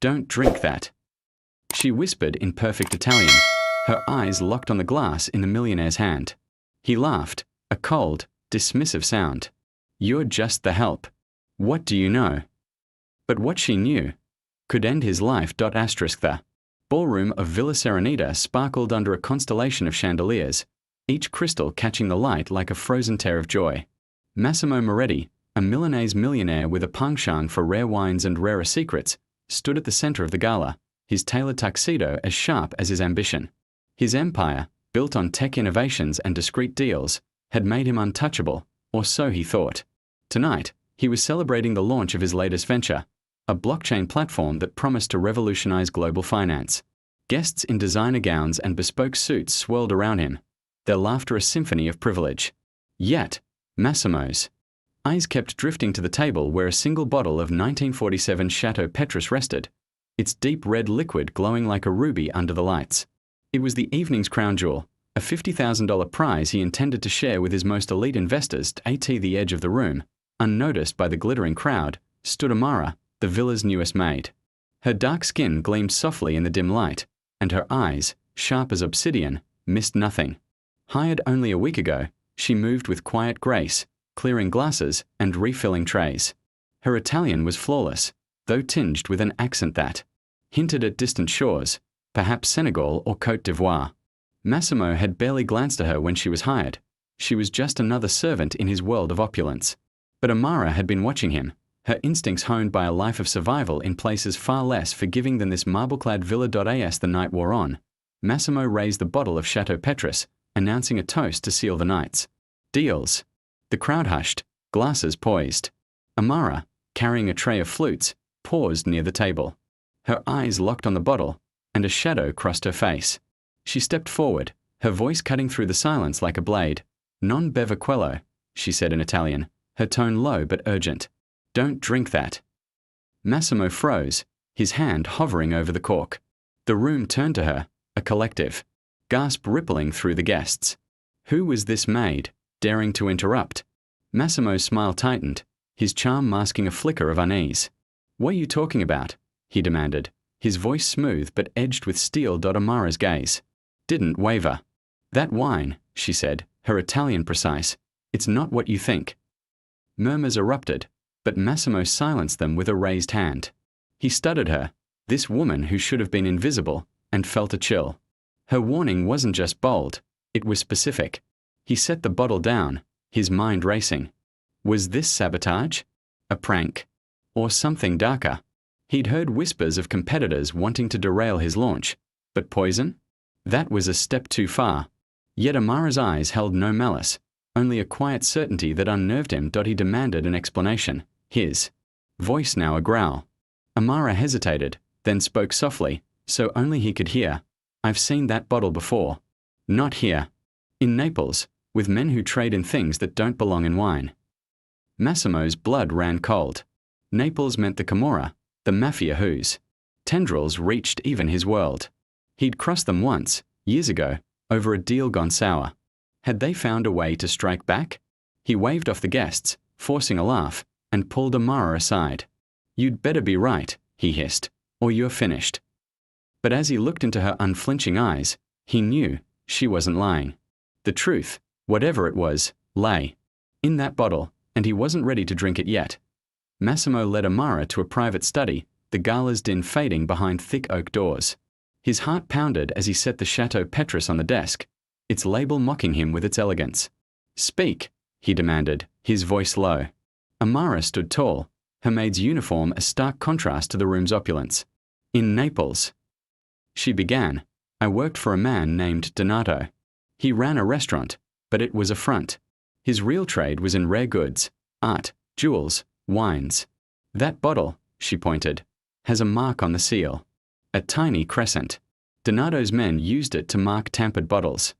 Don't drink that. She whispered in perfect Italian, her eyes locked on the glass in the millionaire's hand. He laughed, a cold, dismissive sound. You're just the help. What do you know? But what she knew could end his life. The ballroom of Villa Serenita sparkled under a constellation of chandeliers, each crystal catching the light like a frozen tear of joy. Massimo Moretti, a Milanese millionaire with a penchant for rare wines and rarer secrets, stood at the center of the gala, his tailored tuxedo as sharp as his ambition. His empire, built on tech innovations and discreet deals, had made him untouchable, or so he thought. Tonight, he was celebrating the launch of his latest venture, a blockchain platform that promised to revolutionize global finance. Guests in designer gowns and bespoke suits swirled around him, their laughter a symphony of privilege. Yet, Massimo's eyes kept drifting to the table where a single bottle of 1947 Chateau Petrus rested, its deep red liquid glowing like a ruby under the lights. It was the evening's crown jewel, a $50,000 prize he intended to share with his most elite investors. At the edge of the room, unnoticed by the glittering crowd, stood Amara, the villa's newest maid. Her dark skin gleamed softly in the dim light, and her eyes, sharp as obsidian, missed nothing. Hired only a week ago, she moved with quiet grace, clearing glasses and refilling trays. Her Italian was flawless, though tinged with an accent that hinted at distant shores, perhaps Senegal or Côte d'Ivoire. Massimo had barely glanced at her when she was hired. She was just another servant in his world of opulence. But Amara had been watching him, her instincts honed by a life of survival in places far less forgiving than this marble-clad villa. As the night wore on, Massimo raised the bottle of Chateau Petrus, announcing a toast to seal the night's deals. The crowd hushed, glasses poised. Amara, carrying a tray of flutes, paused near the table. Her eyes locked on the bottle, and a shadow crossed her face. She stepped forward, her voice cutting through the silence like a blade. Non bever quello, she said in Italian, her tone low but urgent. Don't drink that. Massimo froze, his hand hovering over the cork. The room turned to her, a collective gasp rippling through the guests. Who was this maid, daring to interrupt? Massimo's smile tightened, his charm masking a flicker of unease. What are you talking about? He demanded, his voice smooth but edged with steel. Amara's gaze didn't waver. That wine, she said, her Italian precise. It's not what you think. Murmurs erupted, but Massimo silenced them with a raised hand. He studied her, this woman who should have been invisible, and felt a chill. Her warning wasn't just bold, it was specific. He set the bottle down, his mind racing. Was this sabotage? A prank? Or something darker? He'd heard whispers of competitors wanting to derail his launch, but poison? That was a step too far. Yet Amara's eyes held no malice, only a quiet certainty that unnerved him. He demanded an explanation, his voice now a growl. Amara hesitated, then spoke softly, so only he could hear. I've seen that bottle before. Not here. In Naples, with men who trade in things that don't belong in wine. Massimo's blood ran cold. Naples meant the Camorra, the mafia whose tendrils reached even his world. He'd crossed them once, years ago, over a deal gone sour. Had they found a way to strike back? He waved off the guests, forcing a laugh, and pulled Amara aside. You'd better be right, he hissed, or you're finished. But as he looked into her unflinching eyes, he knew she wasn't lying. The truth, whatever it was, lay in that bottle, and he wasn't ready to drink it yet. Massimo led Amara to a private study, the gala's din fading behind thick oak doors. His heart pounded as he set the Chateau Petrus on the desk, its label mocking him with its elegance. Speak, he demanded, his voice low. Amara stood tall, her maid's uniform a stark contrast to the room's opulence. In Naples, she began, I worked for a man named Donato. He ran a restaurant, but it was a front. His real trade was in rare goods, art, jewels, wines. That bottle, she pointed, has a mark on the seal. A tiny crescent. Donato's men used it to mark tampered bottles.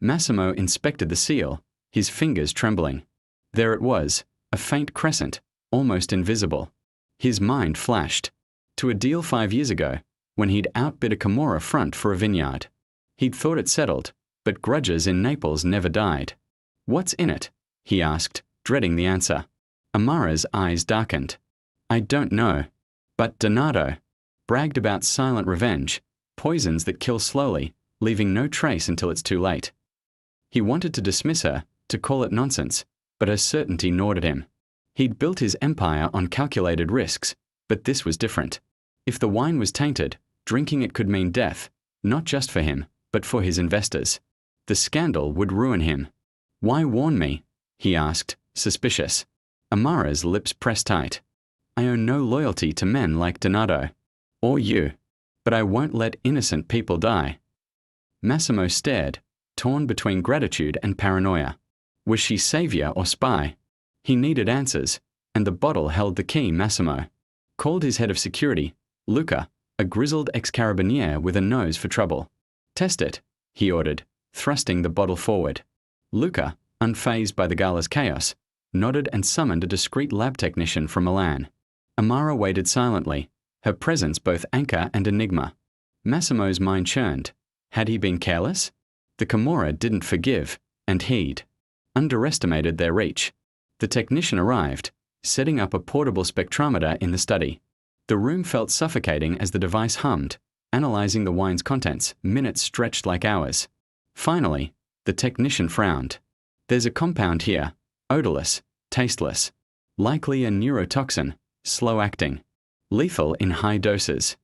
Massimo inspected the seal, his fingers trembling. There it was, a faint crescent, almost invisible. His mind flashed to a deal 5 years ago, when he'd outbid a Camorra front for a vineyard. He'd thought it settled, but grudges in Naples never died. What's in it? He asked, dreading the answer. Amara's eyes darkened. I don't know. But Donato. bragged about silent revenge, poisons that kill slowly, leaving no trace until it's too late. He wanted to dismiss her, to call it nonsense, but her certainty gnawed at him. He'd built his empire on calculated risks, but this was different. If the wine was tainted, drinking it could mean death, not just for him, but for his investors. The scandal would ruin him. "Why warn me?" he asked, suspicious. Amara's lips pressed tight. "I owe no loyalty to men like Donato. Or you. But I won't let innocent people die." Massimo stared, torn between gratitude and paranoia. Was she savior or spy? He needed answers, and the bottle held the key. Massimo called his head of security, Luca, a grizzled ex-carabiniere with a nose for trouble. "Test it," he ordered, thrusting the bottle forward. Luca, unfazed by the gala's chaos, nodded and summoned a discreet lab technician from Milan. Amara waited silently, her presence both anchor and enigma. Massimo's mind churned. Had he been careless? The Camorra didn't forgive, and he'd underestimated their reach. The technician arrived, setting up a portable spectrometer in the study. The room felt suffocating as the device hummed, analyzing the wine's contents. Minutes stretched like hours. Finally, the technician frowned. "There's a compound here, odorless, tasteless, likely a neurotoxin, slow-acting, lethal in high doses."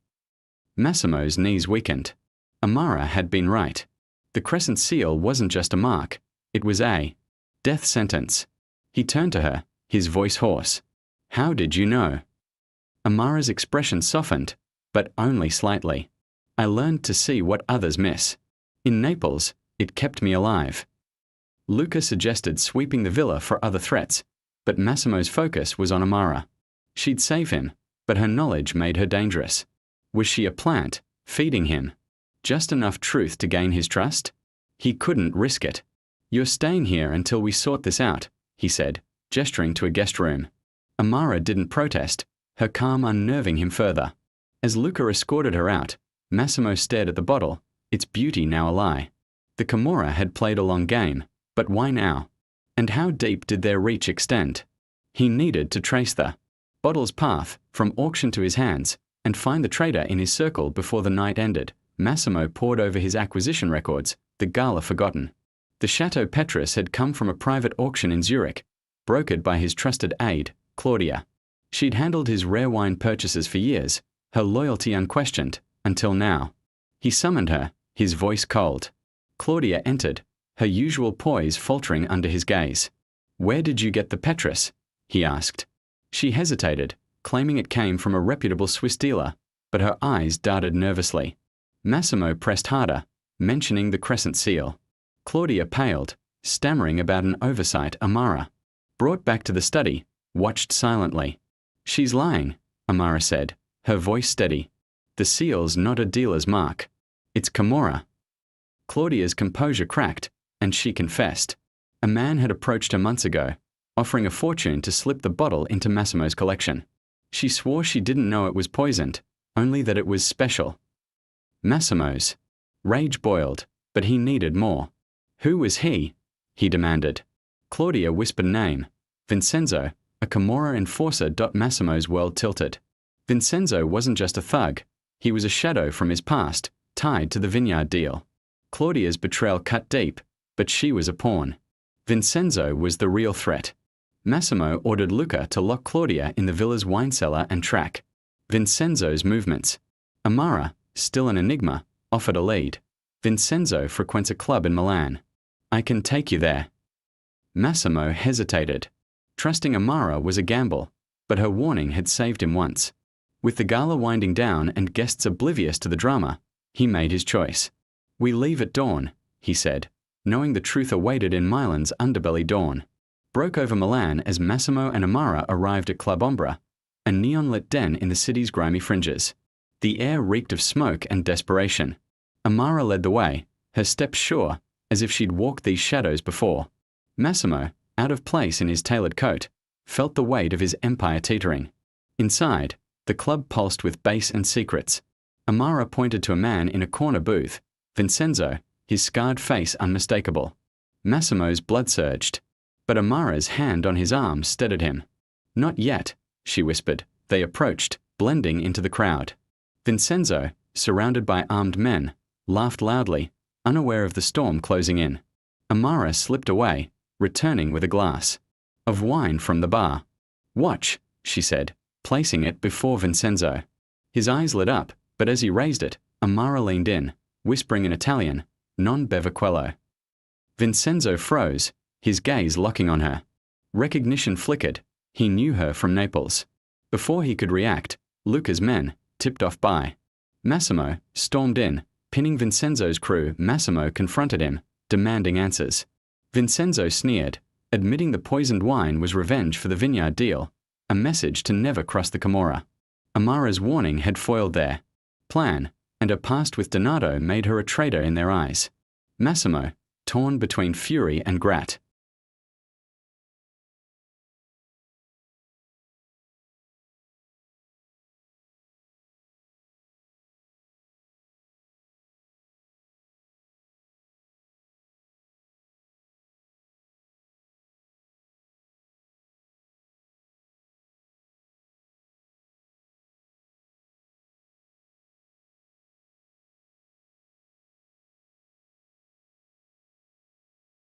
Massimo's knees weakened. Amara had been right. The crescent seal wasn't just a mark, it was a death sentence. He turned to her, his voice hoarse. "How did you know?" Amara's expression softened, but only slightly. "I learned to see what others miss. In Naples, it kept me alive." Luca suggested sweeping the villa for other threats, but Massimo's focus was on Amara. She'd save him, but her knowledge made her dangerous. Was she a plant, feeding him? Just enough truth to gain his trust? He couldn't risk it. "You're staying here until we sort this out," he said, gesturing to a guest room. Amara didn't protest, her calm unnerving him further. As Luca escorted her out, Massimo stared at the bottle, its beauty now a lie. The Camorra had played a long game, but why now? And how deep did their reach extend? He needed to trace the bottle's path from auction to his hands and find the trader in his circle before the night ended. Massimo pored over his acquisition records, the gala forgotten. The Chateau Petrus had come from a private auction in Zurich, brokered by his trusted aide, Claudia. She'd handled his rare wine purchases for years, her loyalty unquestioned, until now. He summoned her, his voice cold. Claudia entered, her usual poise faltering under his gaze. "Where did you get the Petrus?" he asked. She hesitated, claiming it came from a reputable Swiss dealer, but her eyes darted nervously. Massimo pressed harder, mentioning the crescent seal. Claudia paled, stammering about an oversight. Amara, brought back to the study, watched silently. "She's lying," Amara said, her voice steady. "The seal's not a dealer's mark. It's Camorra." Claudia's composure cracked, and she confessed. A man had approached her months ago, offering a fortune to slip the bottle into Massimo's collection. She swore she didn't know it was poisoned, only that it was special. Massimo's rage boiled, but he needed more. Who was he? He demanded. Claudia whispered name. Vincenzo, a Camorra enforcer. Massimo's world tilted. Vincenzo wasn't just a thug. He was a shadow from his past, tied to the vineyard deal. Claudia's betrayal cut deep, but she was a pawn. Vincenzo was the real threat. Massimo ordered Luca to lock Claudia in the villa's wine cellar and track Vincenzo's movements. Amara, still an enigma, offered a lead. Vincenzo frequents a club in Milan. "I can take you there." Massimo hesitated. Trusting Amara was a gamble, but her warning had saved him once. With the gala winding down and guests oblivious to the drama, he made his choice. "We leave at dawn," he said, knowing the truth awaited in Milan's underbelly. Dawn broke over Milan as Massimo and Amara arrived at Club Ombra, a neon-lit den in the city's grimy fringes. The air reeked of smoke and desperation. Amara led the way, her steps sure, as if she'd walked these shadows before. Massimo, out of place in his tailored coat, felt the weight of his empire teetering. Inside, the club pulsed with bass and secrets. Amara pointed to a man in a corner booth, Vincenzo, his scarred face unmistakable. Massimo's blood surged, but Amara's hand on his arm steadied him. "Not yet," she whispered. They approached, blending into the crowd. Vincenzo, surrounded by armed men, laughed loudly, unaware of the storm closing in. Amara slipped away, returning with a glass of wine from the bar. "Watch," she said, placing it before Vincenzo. His eyes lit up, but as he raised it, Amara leaned in, whispering in Italian, "Non bevo quello." Vincenzo froze, his gaze locking on her. Recognition flickered. He knew her from Naples. Before he could react, Luca's men, tipped off by Massimo, stormed in, pinning Vincenzo's crew. Massimo confronted him, demanding answers. Vincenzo sneered, admitting the poisoned wine was revenge for the vineyard deal, a message to never cross the Camorra. Amara's warning had foiled their plan, and her past with Donato made her a traitor in their eyes. Massimo, torn between fury and grat,